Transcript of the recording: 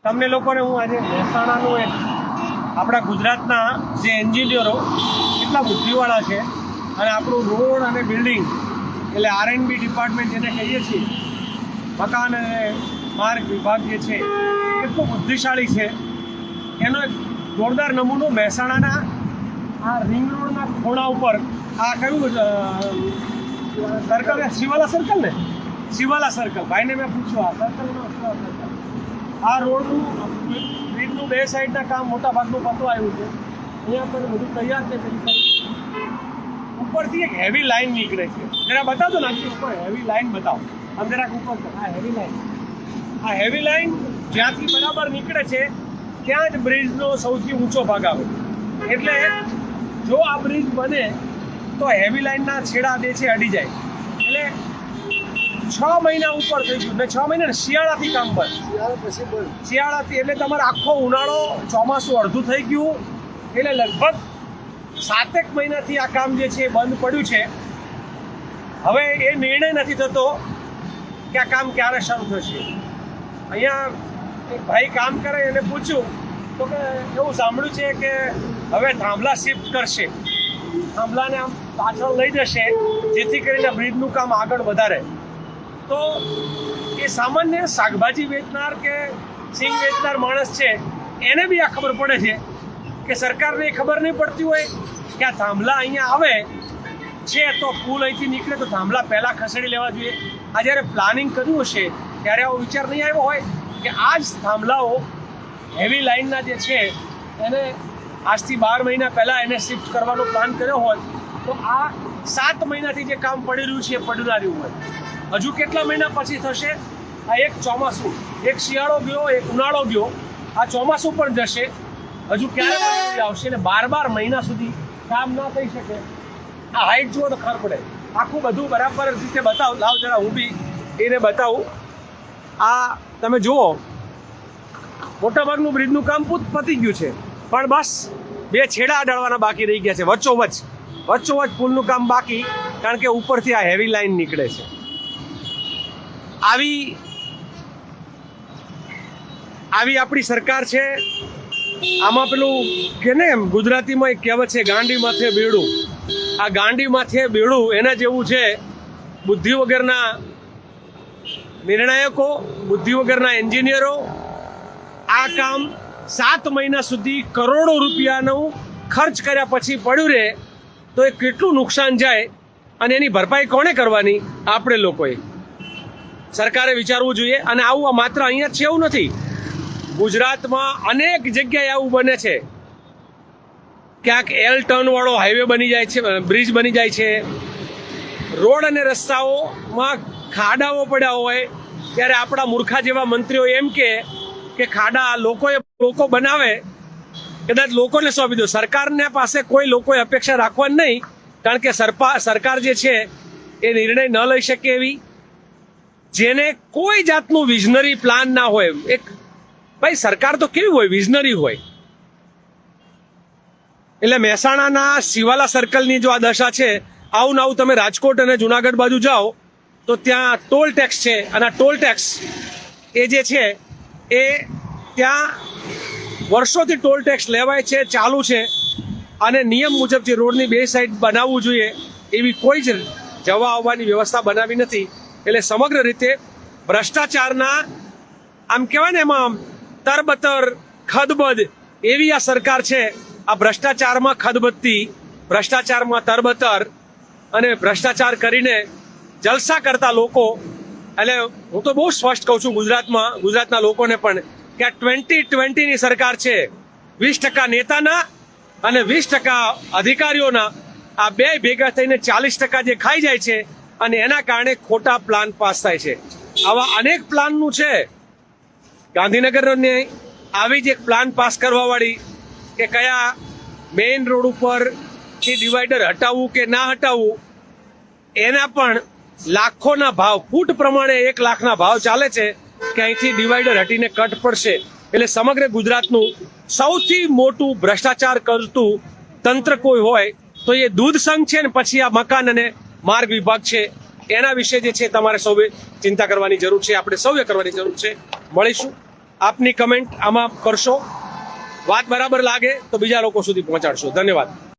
તમને લોકોને હું આજે મહેસાણાનું એક આપણા ગુજરાતના જે એન્જિનિયરો કેટલા બુદ્ધિવાળા છે અને આપણું રોડ અને બિલ્ડિંગ એટલે R&B ડિપાર્ટમેન્ટ જેને કહીએ છીએ, મકાન અને માર્ગ વિભાગ જે છે કેટલું બુદ્ધિશાળી છે એનો એક જોરદાર નમૂનો મહેસાણાના આ રિંગ રોડના ખૂણા ઉપર આ કયું સર્કલ, શિવાલા સર્કલ ને, શિવાલા સર્કલ, ભાઈને મેં પૂછ્યું આ સર્કલનો સર્કલ, આ રોડનું બ્રિજનું બે સાઈડના કામ મોટા ભાગનું પતવા આવ્યું છે. અહીંયા પર બધું તૈયાર છે. ઉપરથી એક હેવી લાઈન નીકળે છે, જરા બતાવજો ને આટલી ઉપર હેવી લાઈન બતાવો, આમ જરાક ઉપર આ હેવી લાઈન, આ હેવી લાઈન જ્યાંથી બરાબર નીકળે છે ત્યાં જ બ્રિજનો સૌથી ઊંચો ભાગ આવે. એટલે જો આ બ્રિજ બને તો હેવી લાઈનના છેડા બે છે અડી જાય. એટલે 6 મહિના ઉપર થઈ ગયું ને, 6 મહિના શિયાળાથી કામ બંધ, શિયાળાથી એટલે તમારે આખો ઉનાળો ચોમાસું અડધું થઈ ગયું, એટલે લગભગ 7 મહિનાથી આ કામ જે છે બંધ પડ્યું છે. હવે એ નિર્ણય નથી થતો કે આ કામ ક્યારે શરૂ થશે. અહીંયા એક ભાઈ કામ કરે એને પૂછ્યું તો કે એવું સાંભળ્યું છે કે હવે થાંભલા શિફ્ટ કરશે, થાંભલાને આમ પાછળ લઈ જશે જેથી કરીને બ્રિજનું કામ આગળ વધારે. તો એ સામાન્ય શાકભાજી વેચનાર કે સિંગ વેચનાર માણસ છે એને બી આ ખબર પડે છે કે સરકારને ખબર નહીં પડતી હોય કે આ થાંભલા અહીંયા આવે છે તો પુલ અહીંથી નીકળે તો થાંભલા પહેલાં ખસેડી લેવા જોઈએ. આ જ્યારે પ્લાનિંગ કર્યું હશે ત્યારે આવો વિચાર નહીં આવ્યો હોય કે આ જ થાંભલાઓ હેવી લાઇનના જે છે એને આજથી 12 મહિના પહેલાં એને શિફ્ટ કરવાનો પ્લાન કર્યો હોય તો આ 7 મહિનાથી જે કામ પડી રહ્યું છે એ પડી રહ્યું હોય. હજુ કેટલા મહિના પછી થશે? આ એક ચોમાસું, એક શિયાળો ગયો, એક ઉનાળો ગયો, આ ચોમાસું પણ જશે. હજુ ક્યારે આવશે ને 12 મહિના સુધી કામ ના થઈ શકે. આ હાઈટ જુઓ તો ખબર પડે. આખું બધું બરાબર રીતે બતાવું, લાવ જરા હું બી એને બતાવું. આ તમે જુઓ મોટાભાગનું બ્રિજનું કામ પતી ગયું છે, પણ બસ 2 છેડા અડાડવાના બાકી રહી ગયા છે. વચ્ચોવચ્ચ પુલનું કામ બાકી, કારણ કે ઉપરથી આ હેવી લાઈન નીકળે છે. આવી આપણી સરકાર છે. આમાં પેલું કે ને એમ ગુજરાતીમાં એક કહેવત છે, ગાંડી માથે બેડું. આ ગાંડી માથે બેડું એના જેવું છે. બુદ્ધિ વગરના નિર્ણાયકો, બુદ્ધિ વગરના એન્જિનિયરો આ કામ 7 મહિના સુધી કરોડો રૂપિયાનું ખર્ચ કર્યા પછી પડ્યું રહે તો એ કેટલું નુકસાન જાય અને એની ભરપાઈ કોણે કરવાની? આપણે લોકોએ. સરકારે વિચારવું જોઈએ. અને આવું માત્ર અહીંયા જ છે એવું નથી, ગુજરાતમાં અનેક જગ્યાએ આવું બને છે. ક્યાંક L ટર્ન વાળો હાઈવે બની જાય છે, બ્રિજ બની જાય છે, રોડ અને રસ્તાઓમાં ખાડાઓ પડ્યા હોય ત્યારે આપણા મૂર્ખા જેવા મંત્રીઓ એમ કે ખાડા લોકો બનાવે, કદાચ લોકોને સોંપી દો. સરકારના પાસે કોઈ લોકોએ અપેક્ષા રાખવાની નહીં, કારણ કે સરકાર જે છે એ નિર્ણય ન લઈ શકે એવી, જેને કોઈ જાતનું વિઝનરી પ્લાન ના હોય. ભાઈ સરકાર તો કેવી હોય? વિઝનરી હોય. એટલે મહેસાણાના શિવાલા સર્કલની જો આ દશા છે, આવું ને આવું તમે રાજકોટ અને જુનાગઢ બાજુ જાઓ તો ત્યાં ટોલ ટેક્સ છે, અને આ ટોલ ટેક્સ એ જે છે એ ત્યાં વર્ષોથી ટોલ ટેક્સ લેવાય છે, ચાલુ છે. અને નિયમ મુજબ જે રોડની 2 સાઈડ બનાવવું જોઈએ એવી કોઈ જ જવા આવવાની વ્યવસ્થા બનાવી નથી. એટલે સમગ્ર રીતે ભ્રષ્ટાચારના આમ કહેવાય ને એમાં તરબતર ખદબદ એવી આ સરકાર છે. આ ભ્રષ્ટાચારમાં ખદબદતી, ભ્રષ્ટાચારમાં તરબતર અને ભ્રષ્ટાચાર કરીને જલસા કરતા લોકો. એટલે હું તો બહુ સ્પષ્ટ કહું છું ગુજરાતના લોકોને પણ કે આ 2020ની સરકાર છે. 20% નેતાના અને 20% અધિકારીઓના, આ બે ભેગા થઈને 40% જે ખાઈ જાય છે અને એના કારણે ખોટા પ્લાન પાસ થાય છે. આવા અનેક પ્લાનનું છે. ગાંધીનગરની આવી જ એક પ્લાન પાસ કરવાવાળી કે કયા મેઇન રોડ ઉપરથી ડિવાઈડર હટાવવું કે ના હટાવવું, એના પણ લાખોના ભાવ, ફૂટ પ્રમાણે 1 લાખના ભાવ ચાલે છે કે અહીંથી ડિવાઈડર હટીને કટ પડશે. એટલે સમગ્ર ગુજરાતનું સૌથી મોટું ભ્રષ્ટાચાર કરતું તંત્ર કોઈ હોય તો એ દૂધ સંઘ છે ને પછી આ મકાન અને માર્ગ વિભાગ છે. એના વિશે જે છે તમારે સૌએ ચિંતા કરવાની જરૂર છે, આપણે સૌએ કરવાની જરૂર છે. મળીશું આપની કમેન્ટ આમાં કરશો. વાત બરાબર લાગે તો બીજા લોકો સુધી પહોંચાડશો. ધન્યવાદ.